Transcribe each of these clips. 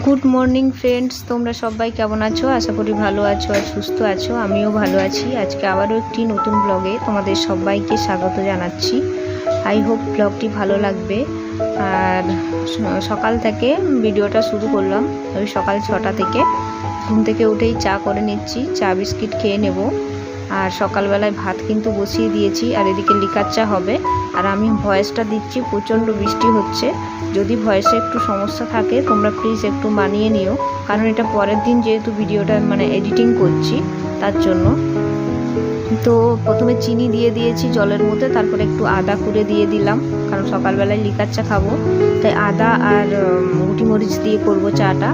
Good morning friends, তোমরা সবাই কেমন আছো? আশা করি ভালো আছো আর সুস্থ আছো। আমিও ভালো আছি। আজকে আবারও একটি নতুন ব্লগে তোমাদের সবাইকে স্বাগত জানাচ্ছি। আই হোপ ব্লগটি ভালো লাগবে। আর সকাল থেকে ভিডিওটা শুরু করলাম, ওই সকাল 6টা থেকে। ঘুম থেকে উঠেই চা করে নিচ্ছি, চা বিস্কিট খেয়ে নেব। আর সকালবেলায় ভাত কিন্তু বসিয়ে দিয়েছি, আর এদিকে লিকার চা হবে। আর আমি ভয়েসটা দিচ্ছি, প্রচণ্ড বৃষ্টি হচ্ছে। যদি ভয়েসে একটু সমস্যা থাকে তোমরা প্লিজ একটু মানিয়ে নিও, কারণ এটা পরের দিন যেহেতু ভিডিওটা এডিটিং করছি তার জন্য। তো প্রথমে চিনি দিয়ে দিয়েছি জলের মধ্যে, তারপরে একটু আদা কুড়ে দিয়ে দিলাম, কারণ সকালবেলায় লিকার চা খাবো, তাই আদা আর গুটি মরিচ দিয়ে করবো চাটা।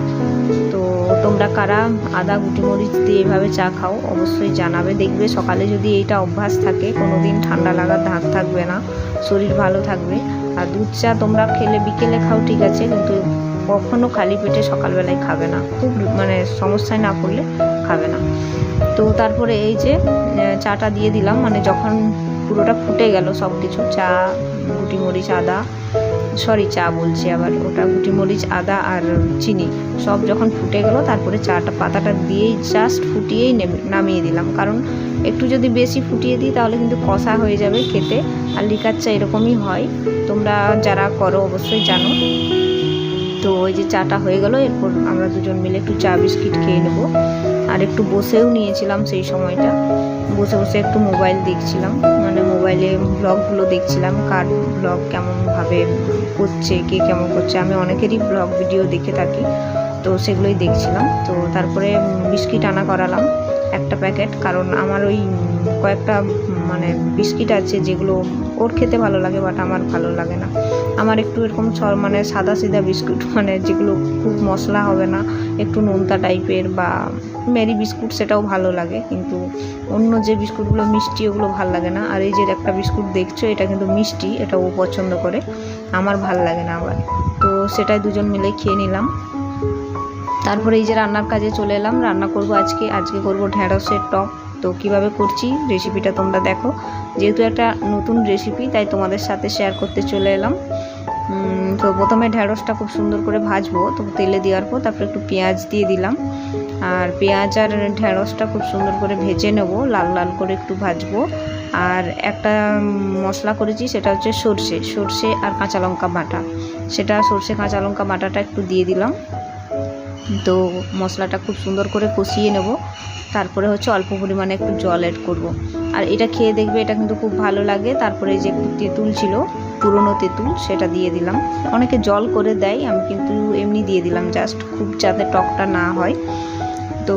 তো তোমরা কারা আদা গুটি মরিচ দিয়ে এভাবে চা খাও অবশ্যই জানাবে। দেখবে সকালে যদি এইটা অভ্যাস থাকে কোনো দিন ঠান্ডা লাগার ধাক থাকবে না, শরীর ভালো থাকবে। আর দুধ চা তোমরা খেলে বিকেলে খাও ঠিক আছে, কিন্তু কখনো খালি পেটে সকালবেলায় খাবে না, খুব সমস্যায় না পড়লে খাবে না। তো তারপরে এই যে চাটা দিয়ে দিলাম, যখন পুরোটা ফুটে গেল সব কিছু, চা গুটি মরিচ আদা, চা বলছি আবার, ওটা গুটি মরিচ আদা আর চিনি সব যখন ফুটে গেল, তারপরে চাটা পাতাটা দিয়েই জাস্ট ফুটিয়েই নামিয়ে দিলাম। কারণ একটু যদি বেশি ফুটিয়ে দিই তাহলে কিন্তু কষা হয়ে যাবে খেতে। আর লিকার চা এরকমই হয়, তোমরা যারা করো অবশ্যই জানো। তো ওই যে চাটা হয়ে গেল, এরপর আমরা দুজন মিলে একটু চা বিস্কিট খেয়ে নেবো। আর একটু বসেও নিয়েছিলাম সেই সময়টা, বসে বসে একটু মোবাইল দেখছিলাম, মোবাইলে ব্লগগুলো দেখছিলাম, কার ব্লগ কেমনভাবে করছে, কে কেমন করছে। আমি অনেকেরই ব্লগ ভিডিও দেখে থাকি, তো সেগুলোই দেখছিলাম। তো তারপরে বিস্কিট আনা করালাম একটা প্যাকেট, কারণ আমার ওই কয়েকটা বিস্কিট আছে যেগুলো ওর খেতে ভালো লাগে, বাট আমার ভালো লাগে না। আমার একটু এরকম সাদা সিধা বিস্কুট, যেগুলো খুব মশলা হবে না, একটু নোনতা টাইপের, বা মেরি বিস্কুট সেটাও ভালো লাগে, কিন্তু অন্য যে বিস্কুটগুলো মিষ্টি ওগুলো ভালো লাগে না। আর এই যে একটা বিস্কুট দেখছো, এটা কিন্তু মিষ্টি, এটা ও পছন্দ করে, আমার ভালো লাগে না আবার। তো সেটাই দুজন মিলে খেয়ে নিলাম। তারপরে এই যে রান্নার কাজে চলে এলাম, রান্না করব আজকে করব ঢেঁড়সের টক। তো কিভাবে করছি রেসিপিটা তোমরা দেখো, যেহেতু একটা নতুন রেসিপি তাই তোমাদের সাথে শেয়ার করতে চলে এলাম। তো প্রথমে ঢেঁড়সটা খুব সুন্দর করে ভাজবো, তো তেলে দেওয়ার পর তারপরে একটু পেঁয়াজ দিয়ে দিলাম, আর পেঁয়াজ আর ঢেঁড়সটা খুব সুন্দর করে ভেজে নেব, লাল লাল করে একটু ভাজবো। আর একটা মশলা করেছি, সেটা হচ্ছে সর্ষে আর কাঁচা লঙ্কা বাটা, সেটা সর্ষে কাঁচা লঙ্কা বাটাটা একটু দিয়ে দিলাম। তো মশলাটা খুব সুন্দর করে কষিয়ে নেব, তারপরে হচ্ছে অল্প পরিমাণে একটু জল অ্যাড করব। আর এটা খেয়ে দেখবে, এটা কিন্তু খুব ভালো লাগে। তারপরে যে একটু তেঁতুল ছিল, পুরনো তেঁতুল, সেটা দিয়ে দিলাম। অনেকে জল করে দেয়, আমি কিন্তু এমনি দিয়ে দিলাম, জাস্ট খুব যাতে টকটা না হয়। তো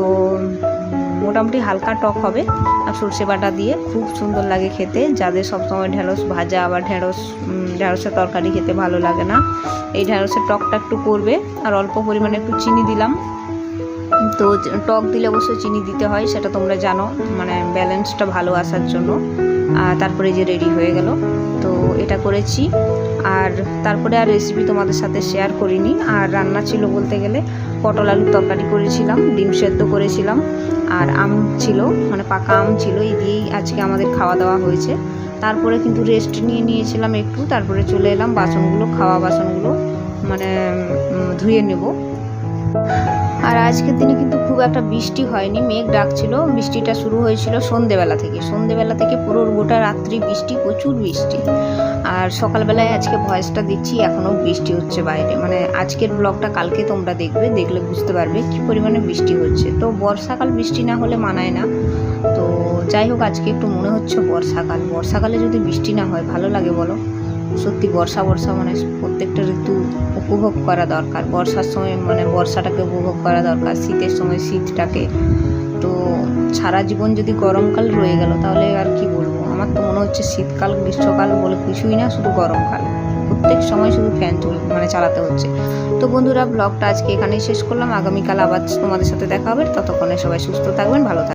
মোটামুটি হালকা টক হবে। আর সর্ষে বাটা দিয়ে খুব সুন্দর লাগে খেতে, যাদের সবসময় ঢেঁড়স ভাজা আবার ঢেঁড়সের তরকারি খেতে ভালো লাগে না, এই ঢেঁড়সের টকটা একটু করবে। আর অল্প পরিমাণে একটু চিনি দিলাম। তো টক দিলে অবশ্যই চিনি দিতে হয়, সেটা তোমরা জানো, ব্যালেন্সটা ভালো আসার জন্য। আর তারপরে যে রেডি হয়ে গেল, তো এটা করেছি। আর তারপরে আর রেসিপি তোমাদের সাথে শেয়ার করিনি। আর রান্না ছিল বলতে গেলে, পটল আলুর তরকারি করেছিলাম, ডিম সেদ্ধ করেছিলাম, আর আম ছিল, পাকা আম ছিল। এই দিয়েই আজকে আমাদের খাওয়া দাওয়া হয়েছে। তারপরে কিন্তু রেস্ট নিয়েছিলাম একটু, তারপরে চলে এলাম খাওয়া বাসনগুলো ধুয়ে নেব। আর আজকের দিনে কিন্তু খুব একটা বৃষ্টি হয়নি, মেঘ ডাকছিল। বৃষ্টিটা শুরু হয়েছিল সন্ধেবেলা থেকে পুরো গোটা রাত্রি বৃষ্টি, প্রচুর বৃষ্টি। আর সকালবেলায় আজকে ভয়েসটা দিচ্ছি, এখনও বৃষ্টি হচ্ছে বাইরে। আজকের ব্লগটা কালকে তোমরা দেখলে বুঝতে পারবে কি পরিমাণে বৃষ্টি হচ্ছে। তো বর্ষাকাল বৃষ্টি না হলে মানায় না। তো যাই হোক, আজকে একটু মনে হচ্ছে বর্ষাকালে যদি বৃষ্টি না হয় ভালো লাগে বলো? সত্যি বর্ষা প্রত্যেকটা ঋতু উপভোগ করা দরকার। বর্ষার সময় বর্ষাটাকে উপভোগ করা দরকার, শীতের সময় শীতটাকে। তো সারা জীবন যদি গরমকাল রয়ে গেল তাহলে আর কি বলবো। আমার তো মনে হচ্ছে শীতকাল গ্রীষ্মকাল বলে কিছুই না, শুধু গরমকাল, প্রত্যেক সময় শুধু ফ্যান চালাতে হচ্ছে। তো বন্ধুরা, ব্লগটা আজকে এখানেই শেষ করলাম। আগামীকাল আবার তোমাদের সাথে দেখা হবে। ততক্ষণে সবাই সুস্থ থাকবেন, ভালো থাকবেন।